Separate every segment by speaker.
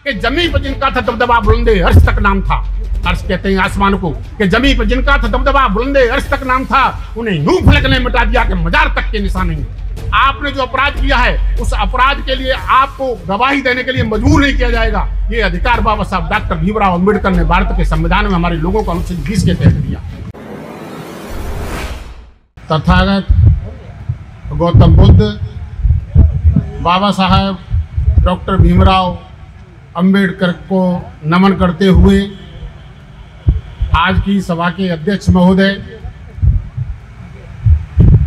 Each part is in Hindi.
Speaker 1: कि जमीन पर जिनका था दबदबा बुलंदे अर्श तक नाम था। अर्श कहते हैं आसमान को, कि जमीन पर जिनका था दबदबा बुलंदे अर्श तक नाम था, उन्हें यूं फलक ने मिटा दिया कि मजार तक के निशान नहीं। आपने जो अपराध किया है उस अपराध के लिए आपको गवाही देने के लिए मजबूर नहीं किया जाएगा। ये अधिकार बाबा साहब डॉक्टर भीमराव अंबेडकर ने भारत के संविधान में हमारे लोगों को अनुच्छेद 20 के तहत दिया। तथागत गौतम बुद्ध बाबा साहब डॉक्टर भीमराव अंबेडकर को नमन करते हुए आज की सभा के अध्यक्ष महोदय,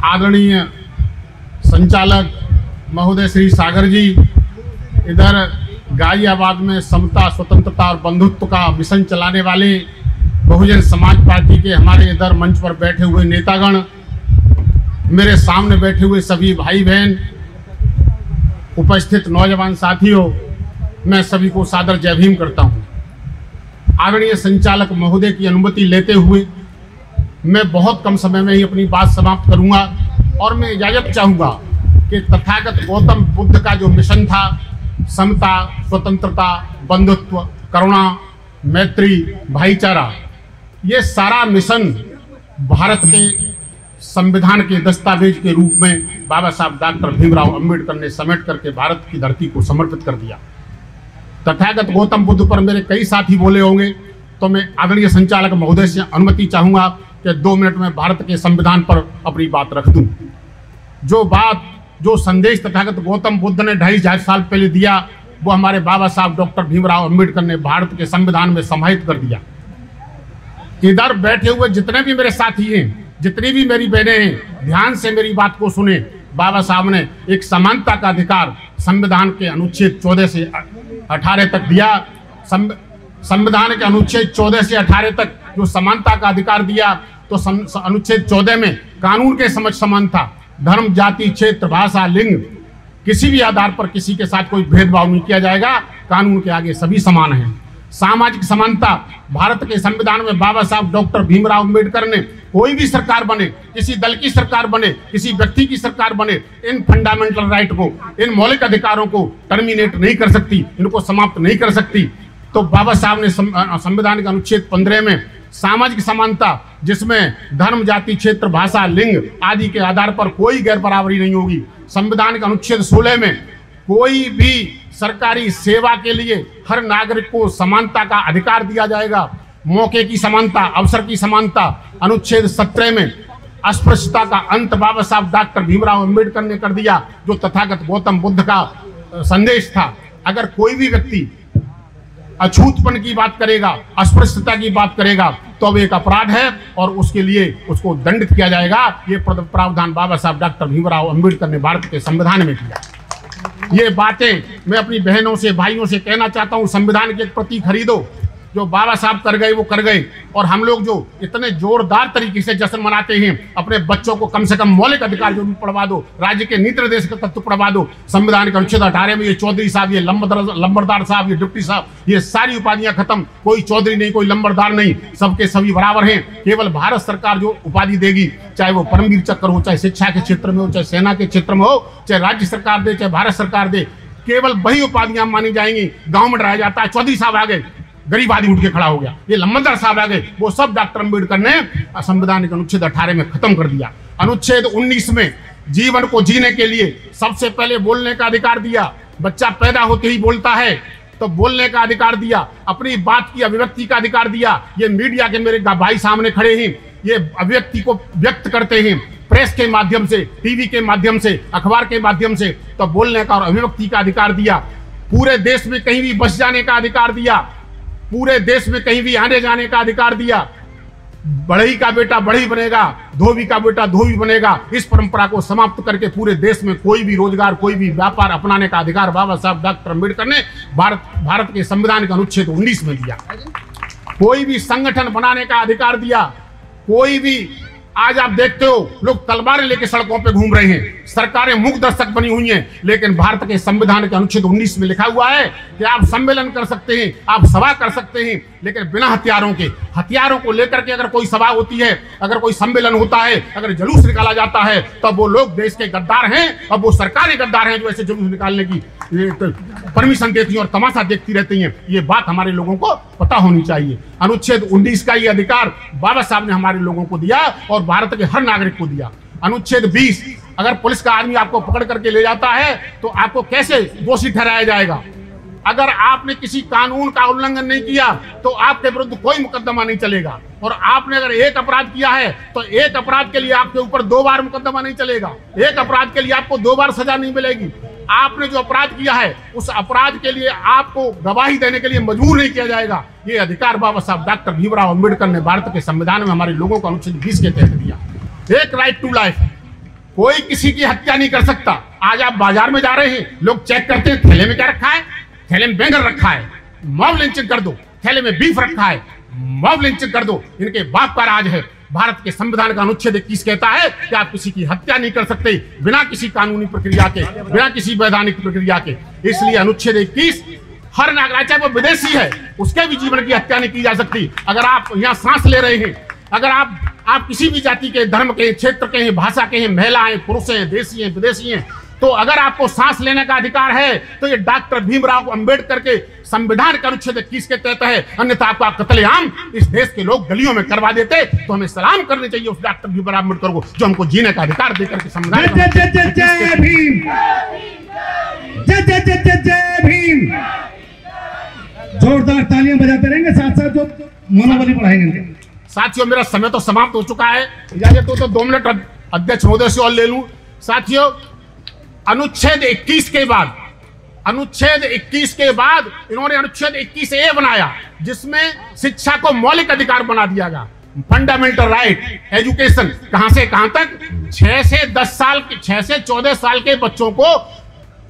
Speaker 1: आदरणीय संचालक महोदय श्री सागर जी, इधर गाजियाबाद में समता, स्वतंत्रता और बंधुत्व का मिशन चलाने वाले बहुजन समाज पार्टी के हमारे इधर मंच पर बैठे हुए नेतागण, मेरे सामने बैठे हुए सभी भाई बहन, उपस्थित नौजवान साथियों, मैं सभी को सादर जय भीम करता हूं। आदरणीय संचालक महोदय की अनुमति लेते हुए मैं बहुत कम समय में ही अपनी बात समाप्त करूंगा और मैं इजाजत चाहूंगा कि तथागत गौतम बुद्ध का जो मिशन था, समता, स्वतंत्रता, बंधुत्व, करुणा, मैत्री, भाईचारा, ये सारा मिशन भारत के संविधान के दस्तावेज के रूप में बाबा साहब डॉक्टर भीमराव अंबेडकर ने समेट करके भारत की धरती को समर्पित कर दिया। तथागत गौतम बुद्ध पर मेरे कई साथी बोले होंगे, तो मैं आदरणीय संचालक महोदय से अनुमति चाहूंगा कि 2 मिनट में भारत के संविधान पर अपनी बात रख दूं। जो संदेश तथागत गौतम बुद्ध ने 2,500 साल पहले दिया, वो हमारे बाबा साहब डॉक्टर भीमराव अंबेडकर ने भारत के संविधान में समाहित कर दिया। इधर बैठे हुए जितने भी मेरे साथी हैं, जितनी भी मेरी बहनें हैं, ध्यान से मेरी बात को सुने। बाबा साहब ने एक समानता का अधिकार संविधान के अनुच्छेद 14 से 18 तक दिया। संविधान के अनुच्छेद 14 से 18 तक जो समानता का अधिकार दिया, तो अनुच्छेद 14 में कानून के समझ समान था। धर्म, जाति, क्षेत्र, भाषा, लिंग, किसी भी आधार पर किसी के साथ कोई भेदभाव नहीं किया जाएगा। कानून के आगे सभी समान हैं। सामाजिक समानता भारत के संविधान में बाबा साहब डॉक्टर भीमराव अंबेडकर ने, कोई भी सरकार बने, किसी दल की सरकार बने, किसी व्यक्ति की सरकार बने, इन फंडामेंटल राइट को, इन मौलिक अधिकारों को टर्मिनेट नहीं कर सकती, इनको समाप्त नहीं कर सकती। तो बाबा साहब ने संविधान के अनुच्छेद 15 में सामाजिक समानता, जिसमें धर्म, जाति, क्षेत्र, भाषा, लिंग आदि के आधार पर कोई गैर बराबरी नहीं होगी। संविधान के अनुच्छेद 16 में कोई भी सरकारी सेवा के लिए हर नागरिक को समानता का अधिकार दिया जाएगा। मौके की समानता, अवसर की समानता। अनुच्छेद 17 में अस्पृश्यता का अंत बाबा साहब डॉक्टर भीमराव अंबेडकर ने कर दिया, जो तथागत गौतम बुद्ध का संदेश था। अगर कोई भी व्यक्ति अछूतपन की बात करेगा, अस्पृश्यता की बात करेगा, तो अब एक अपराध है और उसके लिए उसको दंडित किया जाएगा। ये प्रावधान बाबा साहब डॉक्टर भीमराव अंबेडकर ने भारत के संविधान में किया। ये बातें मैं अपनी बहनों से, भाइयों से कहना चाहता हूँ। संविधान के एक प्रति खरीदो। जो बाबा साहब कर गए वो कर गए, और हम लोग जो इतने जोरदार तरीके से जश्न मनाते हैं, अपने बच्चों को कम से कम मौलिक अधिकार जरूर पढ़वा दो, राज्य के नीति निर्देश का तत्व पढ़वा दो। संविधान के अनुच्छेद 18 में ये चौधरी साहब, ये लंबरदार साहब, ये डिप्टी साहब, ये सारी उपाधियां खत्म। कोई चौधरी नहीं, कोई लंबरदार नहीं, सबके सभी बराबर हैं। केवल भारत सरकार जो उपाधि देगी, चाहे वो परमवीर चक्र हो, चाहे शिक्षा के क्षेत्र में हो, चाहे सेना के क्षेत्र में हो, चाहे राज्य सरकार दे, चाहे भारत सरकार दे, केवल वही उपाधियां मानी जाएंगी। गाँव में डराया जाता है, चौधरी साहब आ गए, गरीब आदमी उठ के खड़ा हो गया, ये लंबरदार साहब आ गए, वो सब डॉक्टर अंबेडकर ने संविधान के अनुच्छेद 18 में खत्म कर दिया। अनुच्छेद 19 में जीवन को जीने के लिए सबसे पहले बोलने का अधिकार दिया। बच्चा पैदा होते ही बोलता है, तो बोलने का अधिकार दिया, अपनी बात की अभिव्यक्ति का अधिकार दिया। ये मीडिया के मेरे भाई सामने खड़े हैं, ये अभिव्यक्ति को व्यक्त करते हैं प्रेस के माध्यम से, टीवी के माध्यम से, अखबार के माध्यम से, तो बोलने का और अभिव्यक्ति का अधिकार दिया। पूरे देश में कहीं भी बस जाने का अधिकार दिया, पूरे देश में कहीं भी आने जाने का अधिकार दिया। बढ़ई का बेटा बढ़ई बनेगा, धोबी का बेटा धोबी बनेगा। इस परंपरा को समाप्त करके पूरे देश में कोई भी रोजगार, कोई भी व्यापार अपनाने का अधिकार बाबा साहब डॉक्टर अंबेडकर ने भारत के संविधान के अनुच्छेद 19 में दिया। कोई भी संगठन बनाने का अधिकार दिया। कोई भी, आज आप देखते हो लोग तलवारें लेके सड़कों पे घूम रहे हैं, सरकारें मूक दर्शक बनी हुई हैं, लेकिन भारत के संविधान के अनुच्छेद 19 में लिखा हुआ है कि आप सम्मेलन कर सकते हैं, आप सभा कर सकते हैं, लेकिन बिना हथियारों के। हथियारों को लेकर के अगर कोई सभा होती है, अगर कोई सम्मेलन होता है, अगर जुलूस निकाला जाता है, तब वो लोग देश के गद्दार हैं और वो सरकारी गद्दार हैं जो ऐसे जुलूस निकालने की परमिशन देती हैं और तमाशा देखती रहती हैं। ये बात हमारे लोगों को पता होनी चाहिए। अनुच्छेद 19 का ये अधिकार बाबा साहब ने हमारे लोगों को दिया और भारत के हर नागरिक को दिया। अनुच्छेद 20, अगर पुलिस का आदमी आपको पकड़ करके ले जाता है तो आपको कैसे दोषी ठहराया जाएगा? अगर आपने किसी कानून का उल्लंघन नहीं किया तो आपके विरुद्ध कोई मुकदमा नहीं चलेगा, और आपने अगर एक अपराध किया है तो एक अपराध के लिए आपके ऊपर 2 बार मुकदमा नहीं चलेगा, एक अपराध के लिए आपको 2 बार सजा नहीं मिलेगी। आपने जो अपराध किया है उस अपराध के लिए आपको गवाही देने के लिए मजबूर नहीं किया जाएगा। ये अधिकार बाबा साहब डॉक्टर भीमराव अंबेडकर ने भारत के संविधान में हमारे लोगों को अनुच्छेद 20 के तहत दिया। एक राइट टू लाइफ, कोई किसी की हत्या नहीं कर सकता। आज आप बाजार में जा रहे हैं, लोग चेक करते हैं थैले में क्या रखा है, थैले में बैंगन रखा है, मॉब लिंचिंग कर दो। थैले में बीफ रखा है, मॉब लिंचिंग कर दो। इनके बाप का राज है। भारत के संविधान का अनुच्छेद 21 कहता है कि आप किसी की हत्या नहीं कर सकते बिना किसी कानूनी प्रक्रिया के, बिना किसी वैधानिक प्रक्रिया के। इसलिए अनुच्छेद 21 हर नागरिक, चाहे वो विदेशी है, उसके भी जीवन की हत्या नहीं की जा सकती। अगर आप यहाँ सांस ले रहे हैं, अगर आप किसी भी जाति के, धर्म के, क्षेत्र के हैं, भाषा के हैं, महिला हैं, पुरुष हैं, देशी हैं, विदेशी हैं, तो अगर आपको सांस लेने का अधिकार है तो ये डॉक्टर भीमराव अंबेडकर के संविधान का अनुच्छेद 21 के तहत है। अन्यथा आपका कत्लेआम इस देश के लोग गलियों में करवा देते। तो हमें सलाम करनी चाहिए उस डॉक्टर भीमराव अंबेडकर को जो हमको जीने का अधिकार देकर के संविधान।
Speaker 2: जय भीम, जय भीम। जोरदार तालियां बजाते रहेंगे, साथ साथ जो मनोबल बढ़ाएंगे।
Speaker 1: साथियों, मेरा समय तो समाप्त हो चुका है, इजाजत हो तो 2 मिनट अध्यक्ष महोदय से और ले लूं। साथियों, अनुच्छेद 21 के बाद, अनुच्छेद 21 के बाद इन्होंने अनुच्छेद 21A बनाया, जिसमें शिक्षा को मौलिक अधिकार बना दिया गया। फंडामेंटल राइट एजुकेशन, कहां से कहां तक? 6 से 10 साल के, 6 से 14 साल के बच्चों को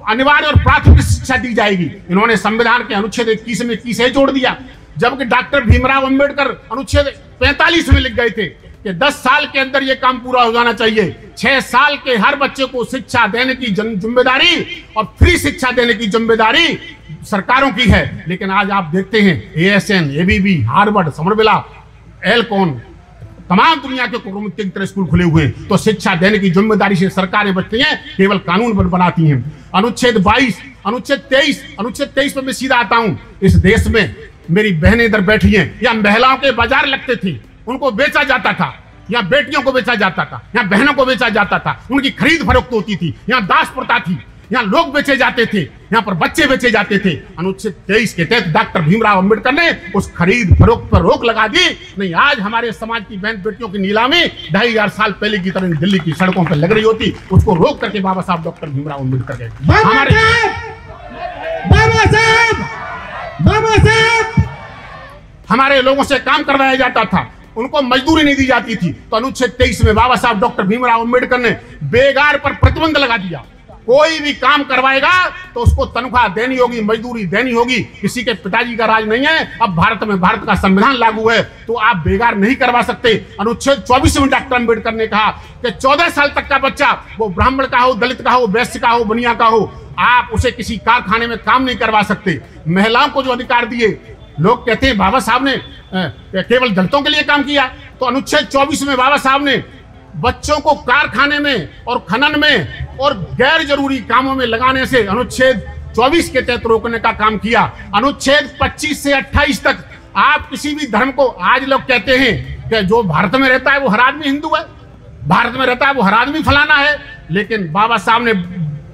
Speaker 1: अनिवार्य और प्राथमिक शिक्षा दी जाएगी। इन्होंने संविधान के अनुच्छेद 21 में 21A जोड़ दिया, जबकि डॉक्टर भीमराव अंबेडकर अनुच्छेद 45 में लिख गए थे कि 10 साल के अंदर यह काम पूरा हो जाना चाहिए। 6 साल के हर बच्चे को शिक्षा देने की जिम्मेदारी और फ्री शिक्षा देने की जिम्मेदारी सरकारों की है। लेकिन आज आप देखते हैं ASN, ABB, हार्वर्ड, समरविला, एलकॉन, तमाम दुनिया के कुरुमुक्ति तरह स्कूल खुले हुए हैं, तो शिक्षा देने की जिम्मेदारी से सरकारें बचती हैं, केवल कानून बनाती हैं। अनुच्छेद 22, अनुच्छेद 23 पर मैं सीधा आता हूं। इस देश में मेरी बहनें इधर बैठी हैं, या महिलाओं के बाजार लगते थे, उनको बेचा जाता था, या बेटियों को बेचा जाता था, या बहनों को बेचा जाता था, उनकी खरीद फरोख्त होती थी, यहाँ दास प्रथा थी, यहाँ लोग बेचे जाते थे, यहाँ पर बच्चे बेचे जाते थे। अनुच्छेद 23 के तहत डॉक्टर भीमराव अंबेडकर ने उस खरीद फरोख्त पर रोक लगा दी। नहीं, आज हमारे समाज की बहन बेटियों की नीलामी 2500 साल पहले की तरह दिल्ली की सड़कों पर लग रही होती, उसको रोक करके बाबा साहब डॉक्टर भीमराव अंबेडकर गए। हमारे लोगों से काम करवाया जाता था, उनको मजदूरी नहीं दी जाती थी। तो अनुच्छेद 23 में बाबा साहब डॉक्टर भीमराव अंबेडकर ने बेगार पर प्रतिबंध लगा दिया। कोई भी काम करवाएगा तो उसको तनख्वाह देनी होगी, मजदूरी देनी होगी। किसी के पिताजी का राज नहीं है। अब भारत में भारत का संविधान लागू है, तो आप बेगार नहीं करवा सकते। अनुच्छेद 24 में डॉक्टर अंबेडकर ने कहा कि 14 साल तक का बच्चा, वो ब्राह्मण का हो, दलित का हो, वैश्य का हो, बनिया का हो, आप उसे किसी कारखाने में काम नहीं करवा सकते। महिलाओं को जो अधिकार दिए, लोग कहते हैं बाबा साहब ने केवल दलितों के लिए काम किया, तो अनुच्छेद 24 में बाबा साहब ने बच्चों को कारखाने में और खनन में और गैर जरूरी कामों में लगाने से अनुच्छेद 24 के तहत रोकने का काम किया। अनुच्छेद 25 से 28 तक आप किसी भी धर्म को, आज लोग कहते हैं कि जो भारत में रहता है वो हर आदमी हिंदू है, भारत में रहता है वो हर आदमी फलाना है, लेकिन बाबा साहब ने,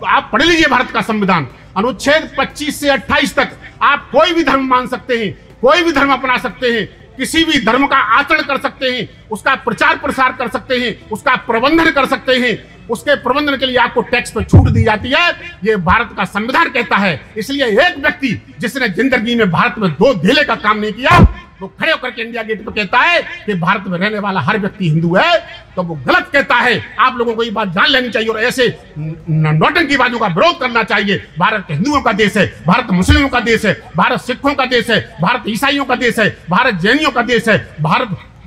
Speaker 1: आप पढ़ लीजिए भारत का संविधान, अनुच्छेद 25 से 28 तक आप कोई भी धर्म मान सकते हैं, कोई भी धर्म अपना सकते हैं, किसी भी धर्म का आचरण कर सकते हैं, उसका प्रचार प्रसार कर सकते हैं, उसका प्रबंधन कर सकते हैं। उसके प्रबंधन के लिए आपको टैक्स पर छूट दी जाती है। ये भारत का संविधान कहता है। इसलिए एक व्यक्ति जिसने जिंदगी में भारत में 2 धेले का काम नहीं किया, वो खड़े होकर के इंडिया गेट पर कहता है कि भारत में रहने वाला हर व्यक्ति हिंदू है, तो वो गलत कहता है। आप लोगों को ये बात जान लेनी चाहिए और ऐसे नौटंकीबाजों का विरोध करना चाहिए। भारत हिंदुओं का देश है, भारत मुस्लिमों का देश है, भारत सिखों का देश है, भारत ईसाइयों का देश है, भारत जैनियों का देश है,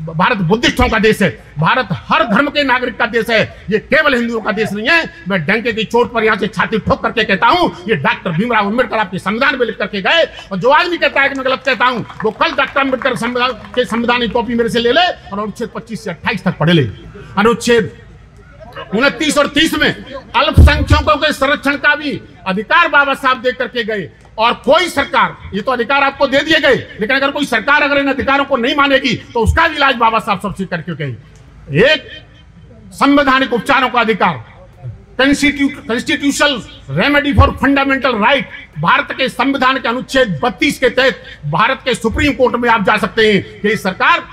Speaker 1: भारत बुद्धिस्टों का देश है, भारत हर धर्म के नागरिक का देश है। ये केवल हिंदुओं का देश नहीं है। मैं डंके की चोट पर यहाँ से छाती ठोक करके कहता हूँ, ये डॉक्टर भीमराव अंबेडकर आपके संविधान में लिख करके गए। और जो आदमी कहता है कि मैं गलत कहता हूँ, वो कल डॉक्टर अंबेडकर संविधान की कॉपी मेरे से ले ले और अनुच्छेद 25 से 28 तक पढ़ ले। अनुच्छेद 29 और 30 में अल्पसंख्यकों के संरक्षण का भी अधिकार बाबा साहब दे करके गए। और कोई सरकार, ये तो अधिकार आपको दे दिए गए, लेकिन अगर कोई सरकार अगर इन अधिकारों को नहीं मानेगी तो उसका भी इलाज बाबा साहब सबसे करके गए। एक संवैधानिक उपचारों का अधिकार, constitutional remedy for fundamental right, Bharat के संविधान के अनुच्छेद 32 के तहत भारत के सुप्रीम कोर्ट में आप जा सकते हैं कि ये सरकार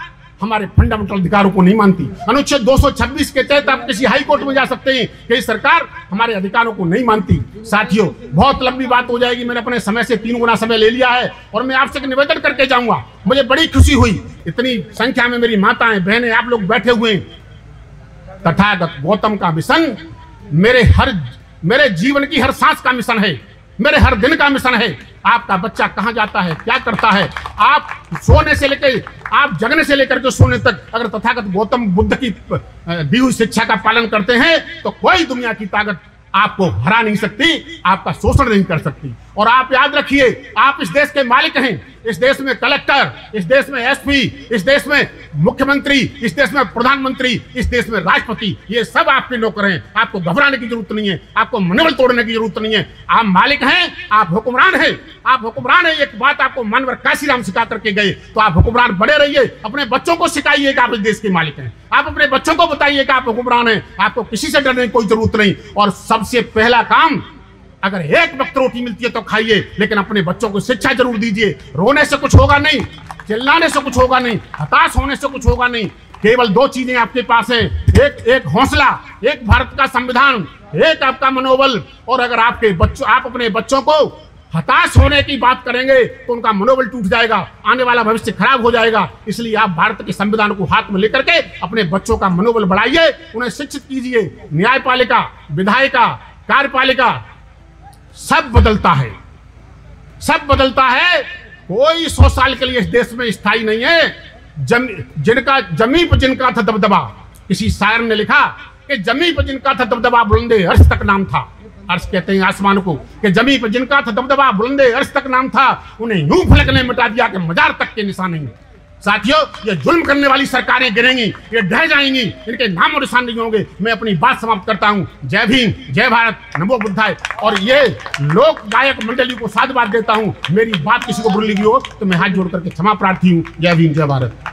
Speaker 1: हमारे फंडामेंटल अधिकारों को नहीं मानती। अनुच्छेद 226 के तहत आप किसी हाई कोर्ट में जा सकते हैं कि सरकार हमारे अधिकारों को नहीं मानती। साथियों, बहुत लंबी बात हो जाएगी, मैंने अपने समय से 3 गुना समय ले लिया है और मैं आपसे निवेदन करके जाऊंगा। मुझे बड़ी खुशी हुई, इतनी संख्या में मेरी माताएं बहनें आप लोग बैठे हुए हैं। तथागत गौतम का मिशन मेरे जीवन की हर सांस का मिशन है, मेरे हर दिन का मिशन है। आपका बच्चा कहां जाता है, क्या करता है, आप सोने से लेकर आप जगने से लेकर के सोने तक अगर तथागत गौतम बुद्ध की दी हुई शिक्षा का पालन करते हैं तो कोई दुनिया की ताकत आपको हरा नहीं सकती, आपका शोषण नहीं कर सकती। और आप याद रखिए, आप इस देश के मालिक हैं। इस देश में कलेक्टर, इस देश में एसपी, इस देश में मुख्यमंत्री, इस देश में प्रधानमंत्री, इस देश में राष्ट्रपति, ये सब आपके नौकर हैं। आपको घबराने की जरूरत नहीं है, आपको मनोबल तोड़ने की जरूरत नहीं है। आप मालिक हैं, आप हुक्मरान हैं, आप हुक्मरान हैं। एक बात आपको मानवर काशीराम सिखा करके गए, तो आप हुक्मरान बने रहिए। अपने बच्चों को सिखाइए कि आप इस देश के मालिक हैं। आप अपने बच्चों को बताइए कि आप हुक्मरान हैं, आपको किसी से डरने की कोई जरूरत नहीं। और सबसे पहला काम, अगर एक वक्त रोटी मिलती है तो खाइए, लेकिन अपने बच्चों को शिक्षा जरूर दीजिए। रोने से कुछ होगा नहीं, चिल्लाने से कुछ होगा नहीं, हताश होने से कुछ होगा नहीं। केवल 2 चीजें आपके पास हैं, एक हौसला, एक भारत का संविधान, एक आपका मनोबल। और अगर आप अपने बच्चों को हताश होने की बात करेंगे तो उनका मनोबल टूट जाएगा, आने वाला भविष्य खराब हो जाएगा। इसलिए आप भारत के संविधान को हाथ में लेकर के अपने बच्चों का मनोबल बढ़ाइए, उन्हें शिक्षित कीजिए। न्यायपालिका, विधायिका, कार्यपालिका सब बदलता है, सब बदलता है। कोई 100 साल के लिए इस देश में स्थायी नहीं है। जमी पर जिनका था दबदबा, किसी शायर ने लिखा कि जमी पर जिनका था दबदबा बुलंदे अर्श तक नाम था। अर्श कहते हैं आसमान को, कि जमी पर जिनका था दबदबा बुलंदे अर्श तक नाम था, उन्हें यूं फलक ने मिटा दिया कि मजार तक के निशान नहीं। साथियों, ये जुल्म करने वाली सरकारें गिरेंगी, ये ढह जाएंगी, इनके नाम और निशान नहीं होंगे। मैं अपनी बात समाप्त करता हूं। जय भीम, जय भारत, नमो बुद्धाय। और ये लोक गायक मंडली को साधुवाद देता हूं। मेरी बात किसी को बुरी लगी हो तो मैं हाथ जोड़ करके क्षमा प्रार्थी हूं। जय भीम, जय भारत।